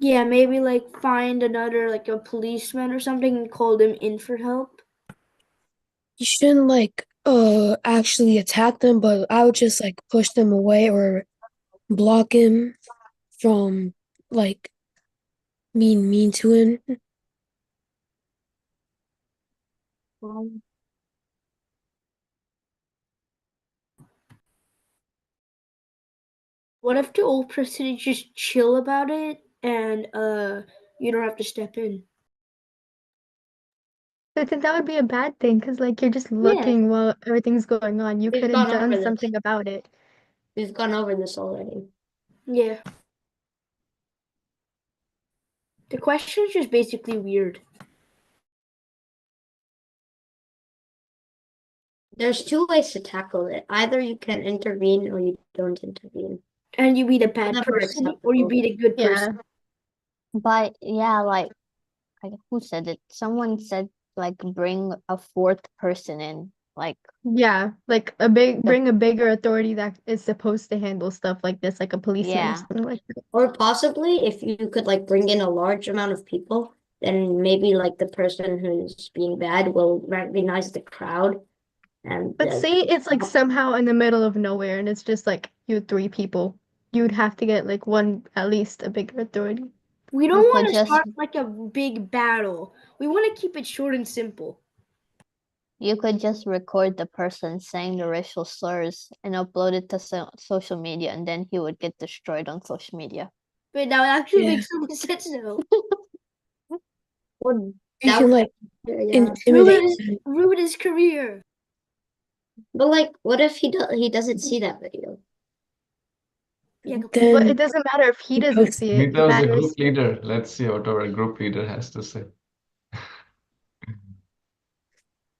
Yeah, maybe like find another like a policeman or something and call them in for help. you shouldn't like actually attack them, but I would just like push them away or block him from like being mean to him. What if the old person is just chill about it and you don't have to step in? I think that would be a bad thing because like you're just Yeah. looking while everything's going on. You We've could have gone over done this. something about it. We've gone over this already. Yeah. The question is just basically weird. There's two ways to tackle it. Either you can intervene or you don't intervene. And you be the bad Never person or you acceptable. be the good Yeah. person. But yeah, like who said it? Someone said like bring a fourth person in. Like Yeah, like bring a bigger authority that is supposed to handle stuff like this, like a policeman or yeah, something like that. Or possibly if you could like bring in a large amount of people, then maybe like the person who's being bad will recognize the crowd and But say it's like somehow in the middle of nowhere and it's just like you three people. You'd have to get like one at least a bigger authority. We don't you want could to just start like a big battle. We want to keep it short and simple. you could just record the person saying the racial slurs and upload it to social media, and then he would get destroyed on social media. But that would actually Yeah. make some sense though. would You that can would- like yeah. intimidate them. Ruin his career. But like what if he doesn't see that video? Yeah, good point. But Then it doesn't matter if he doesn't see it. Gita It was a matters. group leader. Let's see what our group leader has to say.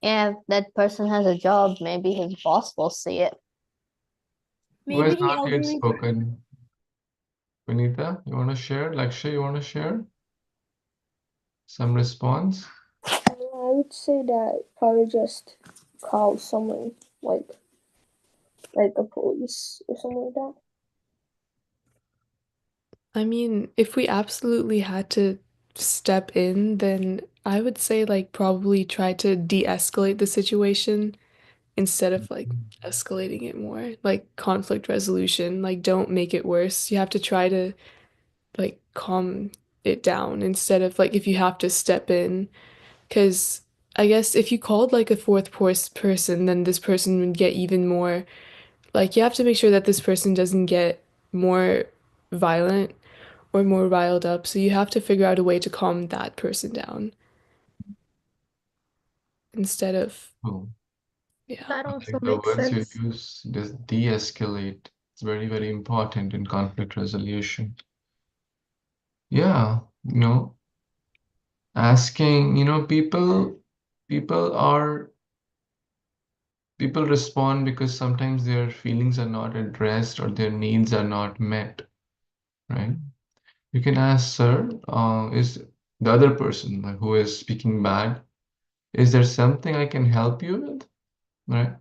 Yeah, if that person has a job, maybe his boss will see it. Who has Maybe the not yet elderly. spoken? Vinita, you want to share? Lakshay, you want to share? Some response? I would say that probably just call someone like a police or something like that. I mean, if we absolutely had to step in, then I would say like probably try to de-escalate the situation instead of like escalating it more. Like conflict resolution, like don't make it worse. You have to try to like calm it down instead of like if you have to step in, because I guess if you called like a fourth person, then this person would get even more, like you have to make sure that this person doesn't get more violent or more riled up. So you have to figure out a way to calm that person down instead of, Oh, yeah. That I also like the makes words you sense. use, this de-escalate. It's very, very important in conflict resolution. Yeah, asking, people are people respond because sometimes their feelings are not addressed or their needs are not met, right? You can ask, sir, is the other person like, who is speaking bad, is there something I can help you with? Right?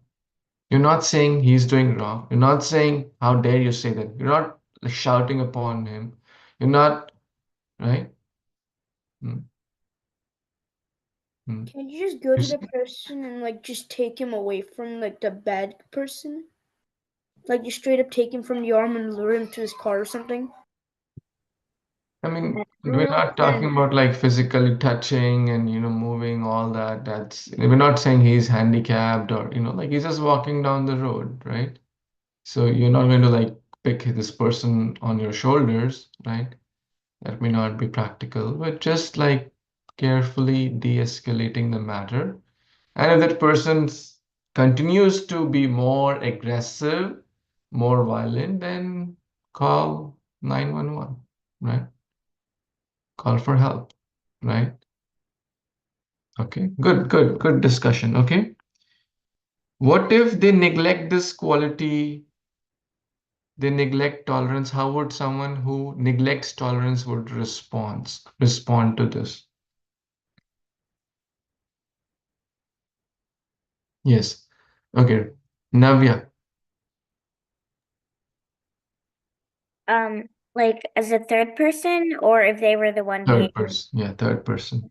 You're not saying he's doing wrong. You're not saying, how dare you say that? You're not like, shouting upon him. You're not, right? Mm, mm. Can you just go You to the see- person and like just take him away from like the bad person? Like you straight up take him from the arm and lure him to his car or something? I mean, we're No, not talking about like physically touching and moving all that. We're not saying he's handicapped or like he's just walking down the road, right? So you're not going to like pick this person on your shoulders, right? That may not be practical, but just like carefully de-escalating the matter. And if that person continues to be more aggressive, more violent, then call 911, right? Call for help, right? Okay, good discussion. Okay. What if they neglect this quality? They neglect tolerance. How would someone who neglects tolerance would respond to this? Yes. Okay. Navya, Like as a third person, or if they were the one being, third person. Yeah, third person.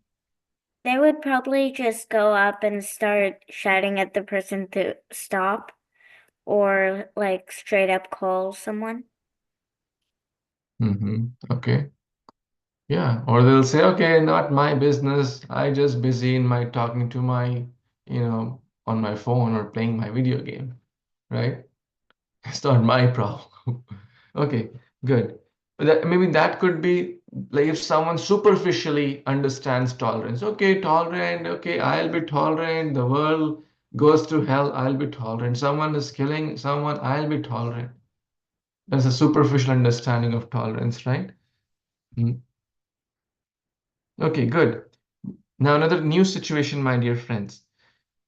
they would probably just go up and start shouting at the person to stop, or like straight up call someone. Okay. Yeah. Or they'll say, okay, not my business. I just busy in my talking to my, on my phone or playing my video game, right? It's not my problem. Okay, good. Maybe that could be like if someone superficially understands tolerance. Okay, tolerant. Okay, I'll be tolerant. The world goes to hell. I'll be tolerant. Someone is killing someone. I'll be tolerant. That's a superficial understanding of tolerance, right? Mm. Okay, good. Now another new situation, my dear friends.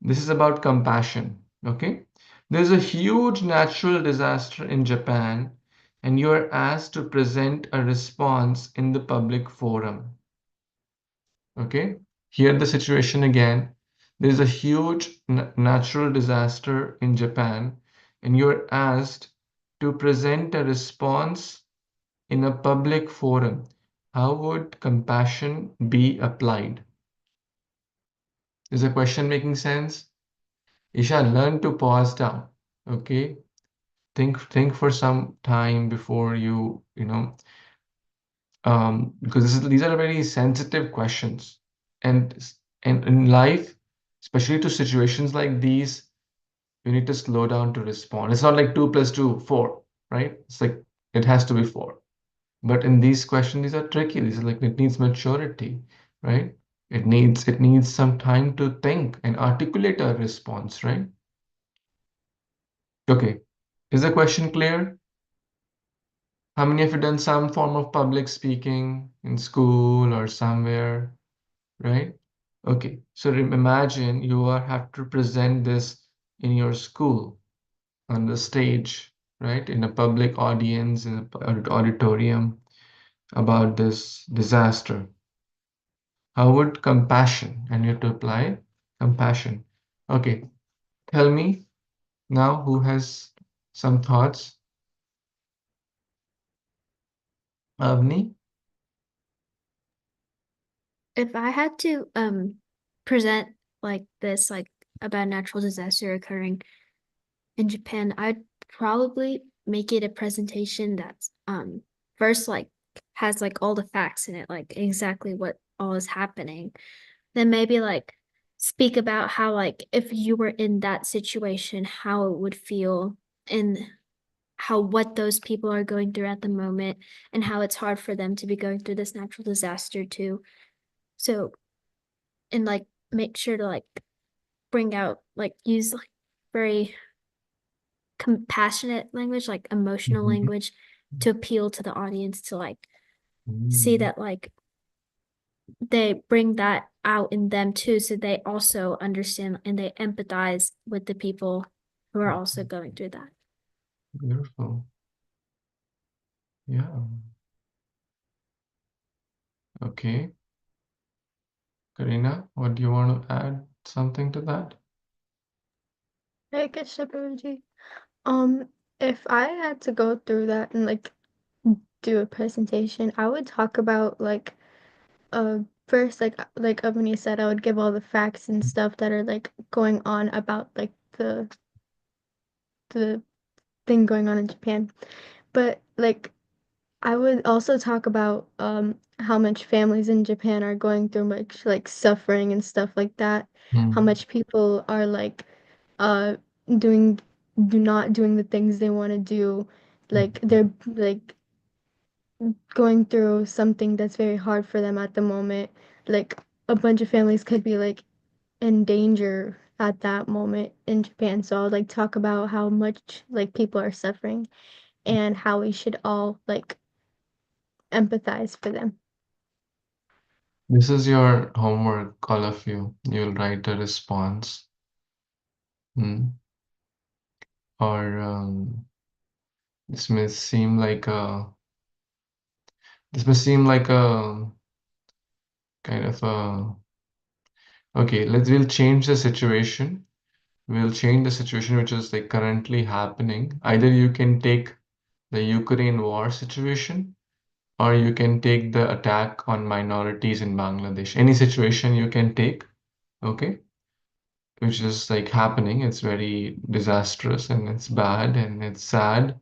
This is about compassion. Okay. There's a huge natural disaster in Japan, and you are asked to present a response in the public forum. Okay. Here the situation again. There's a huge natural disaster in Japan, and you're asked to present a response in a public forum. How would compassion be applied? Is the question making sense? Isha, learn to pause down. Okay. Think for some time before because these are very sensitive questions. And and in life, especially to situations like these, you need to slow down to respond. It's not like 2 + 2, 4, right? It's like it has to be 4. But in these questions, these are tricky. These are like it needs maturity, right? It needs some time to think and articulate a response, right? Okay. Is the question clear? How many of you done some form of public speaking in school or somewhere, right? Okay, so imagine you have to present this in your school on the stage, right? In a public audience, in an auditorium about this disaster. How would compassion, and you have to apply compassion. Okay, tell me now who has some thoughts? Avni? If I had to present like this, like about a natural disaster occurring in Japan, I'd probably make it a presentation that's first like has like all the facts in it, like exactly what all is happening. Then maybe like speak about how like if you were in that situation, how it would feel and how what those people are going through at the moment and how it's hard for them to be going through this natural disaster too. So and like make sure to like bring out like use like very compassionate language, like emotional Mhm. language to appeal to the audience to like see Mm, that like they bring that out in them too, so they also understand and they empathize with the people who are also going through that. Beautiful. Yeah. Okay. Karina, what do you want to add something to that? Hey, good Shubha. Um, if I had to go through that and like do a presentation, I would talk about like first like Ebony said, I would give all the facts and stuff that are like going on about like the thing going on in Japan. But like I would also talk about how much families in Japan are going through much like suffering and stuff like that. How Mm, much people are like uh doing do not doing the things they want to do like they're like going through something that's very hard for them at the moment. Like a bunch of families could be like in danger at that moment in Japan. So I'll like talk about how much like people are suffering and how we should all like empathize for them. This is your homework, all of you. You'll write a response. Or this may seem like a this may seem like a kind of a okay, we'll change the situation. We'll change the situation which is like currently happening. Either you can take the Ukraine war situation or you can take the attack on minorities in Bangladesh. Any situation you can take, okay, which is like happening. It's very disastrous and it's bad and it's sad.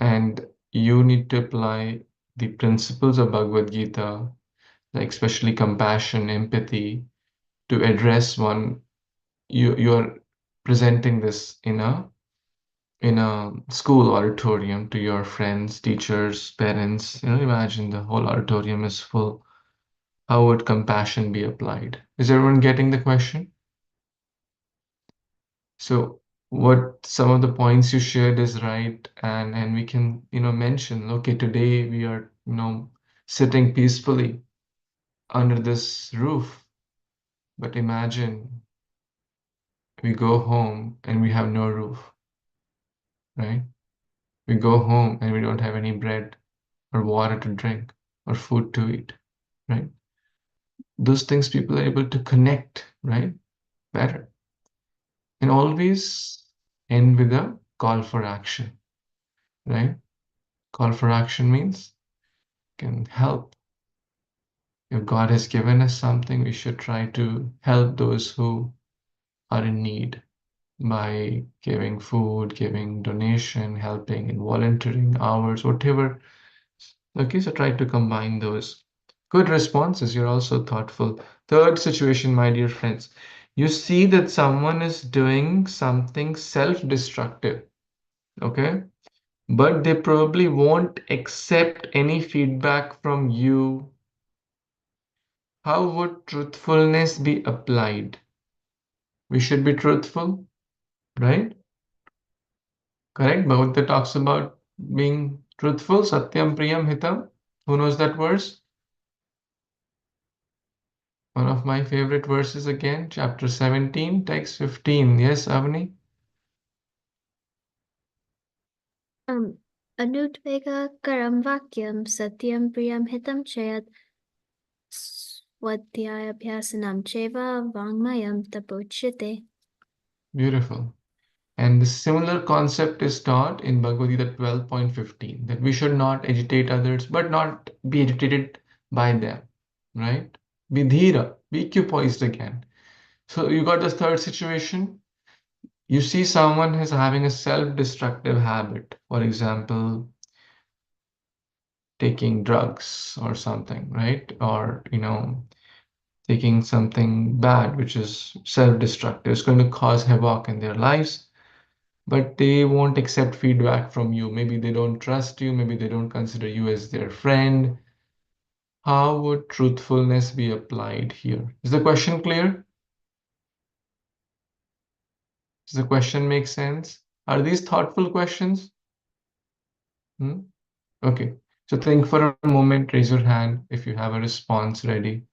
And you need to apply the principles of Bhagavad Gita, like especially compassion, empathy, to address one. You're presenting this in a school auditorium to your friends, teachers, parents. Imagine the whole auditorium is full. How would compassion be applied? Is everyone getting the question? So what some of the points you shared is right, and we can, mention, okay, today we are, sitting peacefully under this roof, but imagine we go home and we have no roof, right? We go home and we don't have any bread or water to drink or food to eat, right? Those things people are able to connect, right? Better. And always end with a call for action, right? Call for action means can help. If God has given us something, we should try to help those who are in need by giving food, giving donation, helping in volunteering hours, whatever. Okay, so try to combine those. Good responses. You're also thoughtful. Third situation, my dear friends, you see that someone is doing something self-destructive, okay? But they probably won't accept any feedback from you. How would truthfulness be applied? We should be truthful, right? Correct? Bhagavad talks about being truthful. Satyam Priyam Hitam. Who knows that verse? One of my favorite verses again, chapter 17, text 15. Yes, Avani? Anudvega karam vakyam satyam priyam hitam chayat swadhyayabhyasanam cheva vangmayam tapochyate. Beautiful. And the similar concept is taught in Bhagavad Gita 12.15 that we should not agitate others, but not be agitated by them, right? Be dhira, be equipoised again. So you got the third situation. You see someone is having a self-destructive habit, for example, taking drugs or something, right? Or, taking something bad, which is self-destructive. It's going to cause havoc in their lives, but they won't accept feedback from you. Maybe they don't trust you. Maybe they don't consider you as their friend. How would truthfulness be applied here? Is the question clear? Does the question make sense? Are these thoughtful questions? Hmm? Okay. So think for a moment, raise your hand if you have a response ready.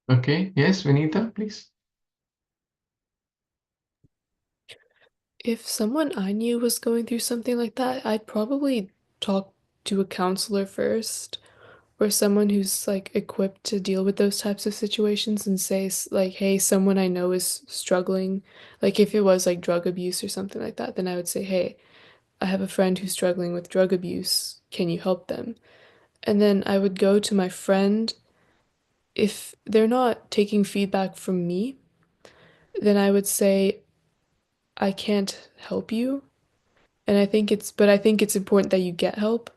Okay. Yes, Vinita, please. If someone I knew was going through something like that, I'd probably talk to a counselor first or someone who's like equipped to deal with those types of situations and say like, hey, someone I know is struggling. Like if it was like drug abuse or something like that, then I would say, hey, I have a friend who's struggling with drug abuse. Can you help them? And then I would go to my friend. If they're not taking feedback from me, then I would say, I can't help you. And I think it's important that you get help.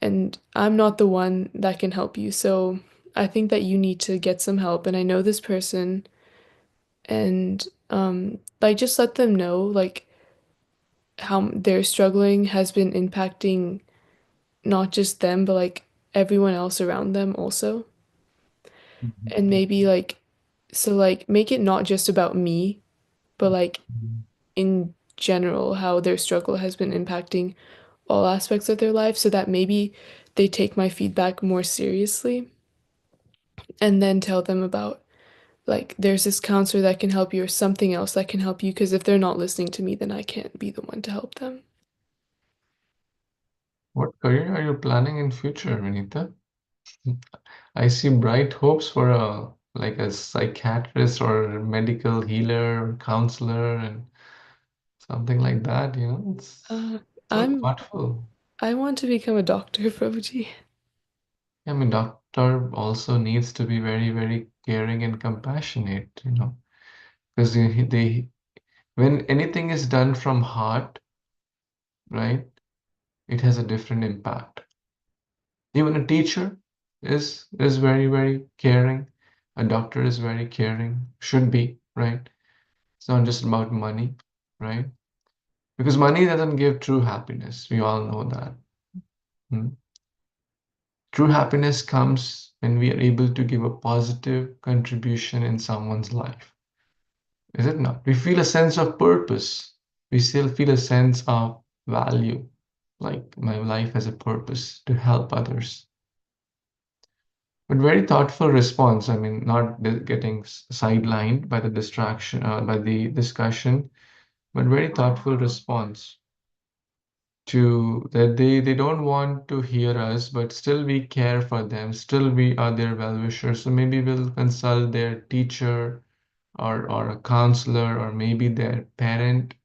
And I'm not the one that can help you. So I think that you need to get some help. And I know this person, and like just let them know like how their struggling has been impacting not just them, but like everyone else around them also. And maybe like, so like make it not just about me, but like in general, how their struggle has been impacting all aspects of their life, so that maybe they take my feedback more seriously, and then tell them about like there's this counselor that can help you or something else that can help you, because if they're not listening to me, then I can't be the one to help them. What career are you planning in future, Vinita? I see bright hopes for a psychiatrist or medical healer or counselor and something like that, It's Uh, so I'm thoughtful. I want to become a doctor, Prabhuji. I mean, doctor also needs to be very, very caring and compassionate, because when anything is done from heart, right, it has a different impact. Even a teacher is very, very caring. A doctor is very caring, should be, right? It's not just about money, right? Because money doesn't give true happiness. We all know that. Hmm. True happiness comes when we are able to give a positive contribution in someone's life. Is it not? We feel a sense of purpose. We still feel a sense of value. Like my life has a purpose to help others. But very thoughtful response. I mean, not getting sidelined by the distraction, by the discussion, but very thoughtful response to that they don't want to hear us, but still we care for them. Still we are their well-wishers. So maybe we'll consult their teacher or a counselor or maybe their parent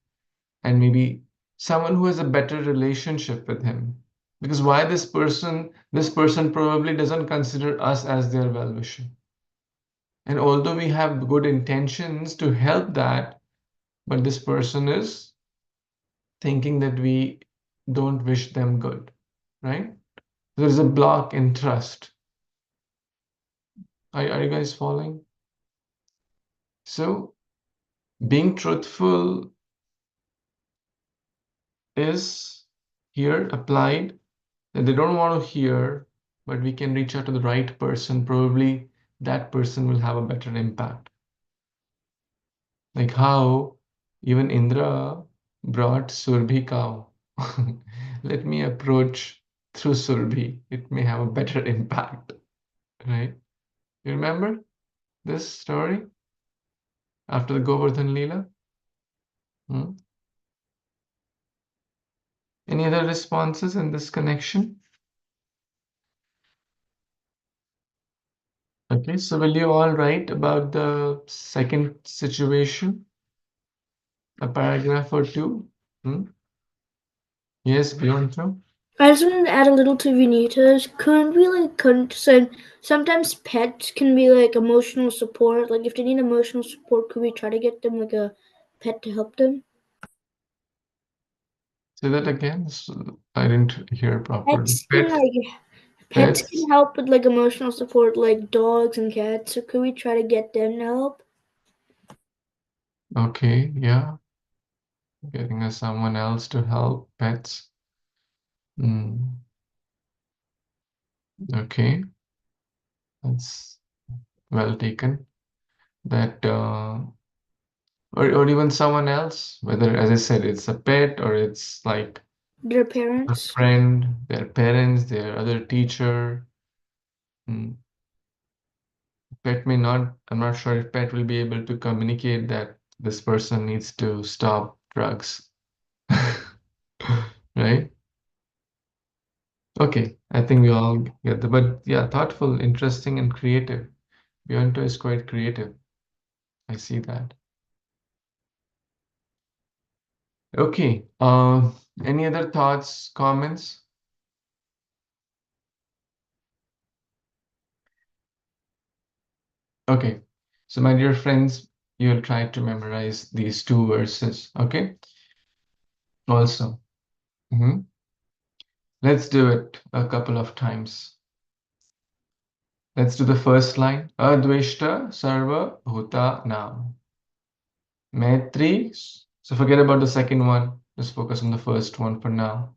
and maybe someone who has a better relationship with him. Because why this person probably doesn't consider us as their well-wisher. And although we have good intentions to help that, but this person is thinking that we don't wish them good, right? There's a block in trust. Are you guys following? So being truthful is here applied that they don't want to hear, but we can reach out to the right person. Probably that person will have a better impact. Like how even Indra brought Surbhi cow. Let me approach through Surbhi. It may have a better impact, right? You remember this story after the Govardhan Leela? Hmm? Any other responses in this connection? Okay, so will you all write about the second situation, a paragraph or two? Hmm? Yes, beyond two. I just wanted to add a little to Vinita's. Couldn't we sometimes pets can be like emotional support. Like if they need emotional support, could we try to get them like a pet to help them? Say that again. I didn't hear properly. Pets can pets Pets. can help with like emotional support, like dogs and cats. So could we try to get them to help? Okay, yeah. Getting us someone else to help pets. Hmm. Okay, that's well taken. That or even someone else, whether as I said, it's a pet or it's like Their a parents. friend, their parents, their other teacher. Hmm. Pet may not, I'm not sure if pet will be able to communicate that this person needs to stop drugs. Right? Okay, I think we all get the, but yeah, thoughtful, interesting, and creative. Beyonto is quite creative. I see that. Okay, any other thoughts, comments? Okay. So my dear friends, you'll try to memorize these 2 verses. Okay. Also. Let's do it a couple of times. Let's do the first line. Adveshta sarva bhuta nam. Maitri. So forget about the second one. Just focus on the first one for now.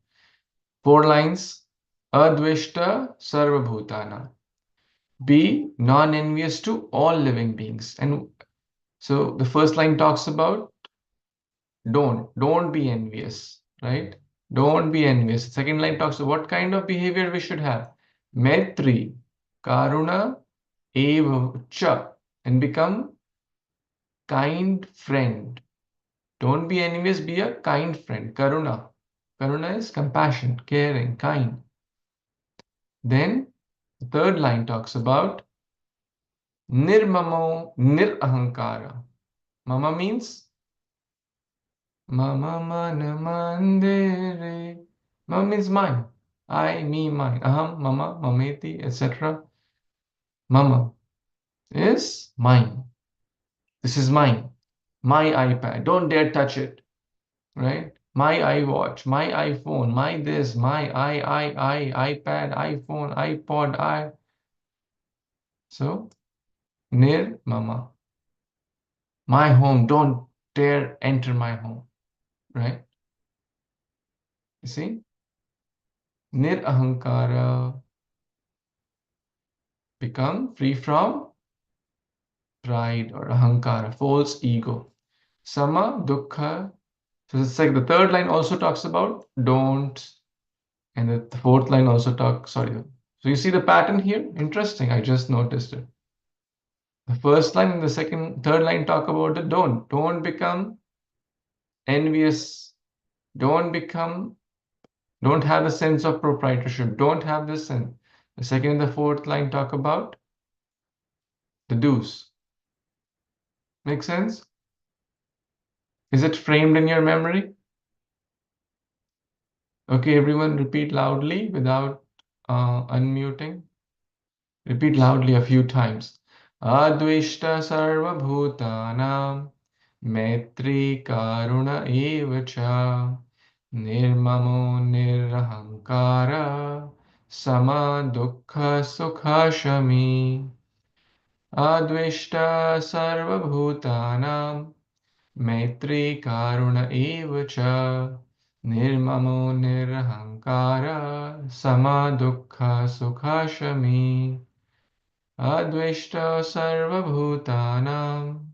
4 lines. Adveshta sarva bhutana. Be non-envious to all living beings. And so the first line talks about don't be envious, right? Don't be envious. Second line talks about what kind of behavior we should have. Maitri, karuna, eva cha, and become kind friend. Don't be envious, be a kind friend. Karuna. Karuna is compassion, caring, kind. Then the third line talks about nirmamo nirahankara. Mama means mama mana mandere. Mama means mine. I, me, mine. Aham, mama, mameti, etc. Mama is mine. This is mine. My iPad. Don't dare touch it. Right? My iWatch, my iPhone, my this, my iPad, iPhone, iPod, I. So, nir mama. My home. Don't dare enter my home. Right? You see? Nir ahankara. Become free from pride or ahankara, false ego. Sama dukkha. So it's like the third line also talks about don't, and the fourth line also talks, sorry. So you see the pattern here? Interesting. I just noticed it. The first line and the third line talk about the don't. Don't become envious. Don't have a sense of proprietorship. Don't have this sense. The second and the fourth line talk about the do's. Make sense? Is it framed in your memory? Okay, everyone repeat loudly without unmuting. Repeat loudly a few times. Advishta sarva bhutanam maitri karuna eva cha nirmamo nirahankara sama dukkha sukha shami. Advishta sarva bhutanam maitri karuna eva cha nirmamo nirahankara sama dukkha sukha shami. Adveshta sarvabhutanam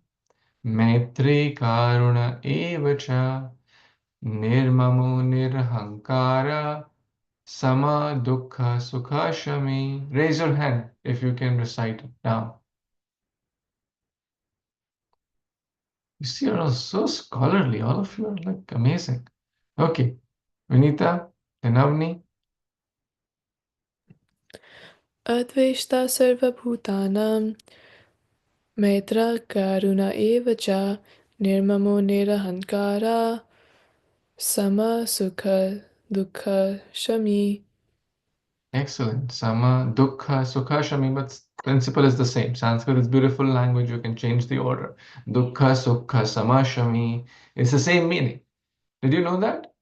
maitri karuna eva cha nirmamo nirhankara sama dukkha sukha shami. Raise your hand if you can recite it now. You see, you're all so scholarly. All of you are like amazing. Okay, Vinita, then Avni. Adveshta sarva bhutanam maitra karuna eva cha nirmamo nirahankara sama sukha dukkha shami. Excellent. Sama, dukkha, sukha, shami, but principle is the same. Sanskrit is beautiful language. You can change the order. Dukkha, sukha, sama, shami. It's the same meaning. Did you know that?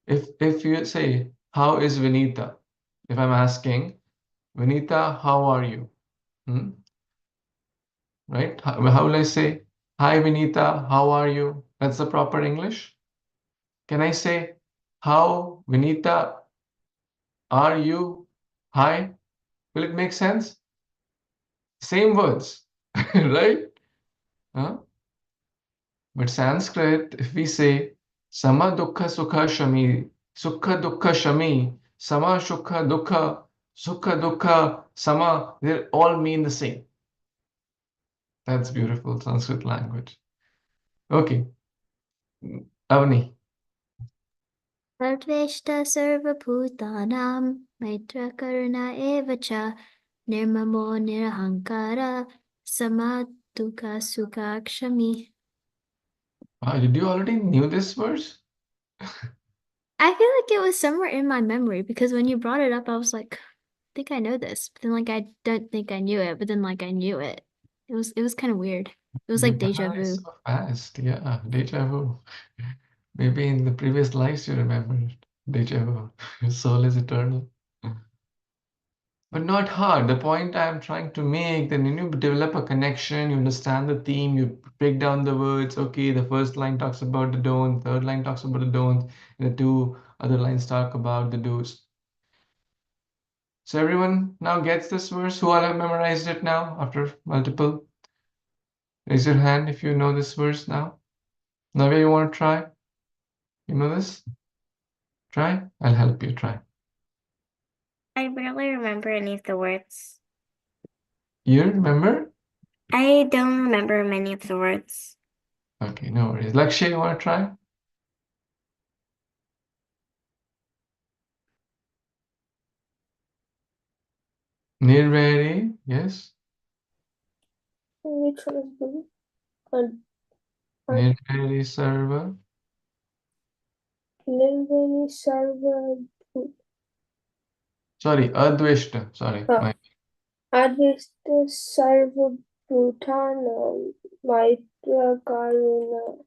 If you say, how is Vinita? If I'm asking, Vinita, how are you? Hmm? Right? How will I say, hi Vinita, how are you? That's the proper English. Can I say, how Vinita are you? Hi? Will it make sense? Same words, right? Huh? But Sanskrit, if we say sama dukkha sukha shami, sukha dukkha shami, sama sukha dukkha sama, they all mean the same. That's beautiful Sanskrit language. Okay, Avni. Sarveshta sarvabhutanam maitra karuna eva cha nirmamo nirahankara samadukha sukakshami. Did you already knew this verse? I feel like it was somewhere in my memory because when you brought it up, I was like, think I know this, but then like I don't think I knew it, but then like I knew it. It was kind of weird. It was You like deja memorize vu. so fast. Yeah, deja vu. Maybe in the previous lives you remember it. Deja vu. Your soul is eternal. But not hard. The point I'm trying to make, then you develop a connection, you understand the theme, you break down the words. Okay, the first line talks about the don't, third line talks about the don't, and the two other lines talk about the do's. So everyone now gets this verse. Who all have memorized it now after multiple? Raise your hand if you know this verse now. Navya, you want to try? You know this? Try? I'll help you try. I barely remember any of the words. You remember? I don't remember many of the words. Okay, no worries. Lakshay, you want to try? Nirvary, yes. Which one is blue? And Nirvary server. Nirvana server. Sorry, Adveshta. Sorry, my Advista server Bhutana Maitra Karuna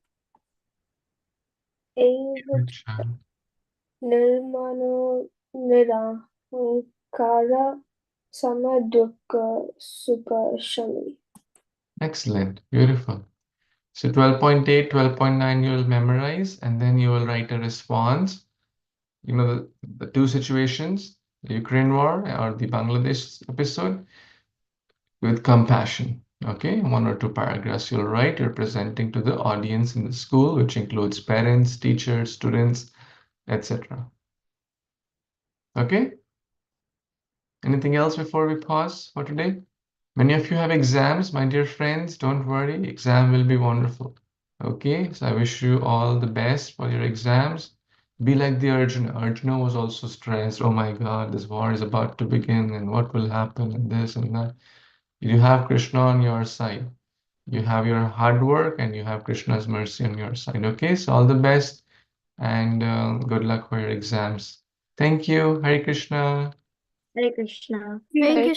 Eva good child. Nirmano Nirankara Samadukka Sukha Shami. Excellent, beautiful. So 12.8, 12.9 you will memorize and then you will write a response. You know the two situations, the Ukraine war or the Bangladesh episode with compassion. Okay, one or two paragraphs you'll write. You're presenting to the audience in the school, which includes parents, teachers, students, etc. Okay? Anything else before we pause for today? Many of you have exams, my dear friends. Don't worry, exam will be wonderful. Okay, so I wish you all the best for your exams. Be like the Arjuna. Arjuna was also stressed. Oh my God, this war is about to begin, and what will happen, and this and that. You have Krishna on your side. You have your hard work, and you have Krishna's mercy on your side. Okay, so all the best, and good luck for your exams. Thank you. Hare Krishna. Hare Krishna. Hare Hare Krishna.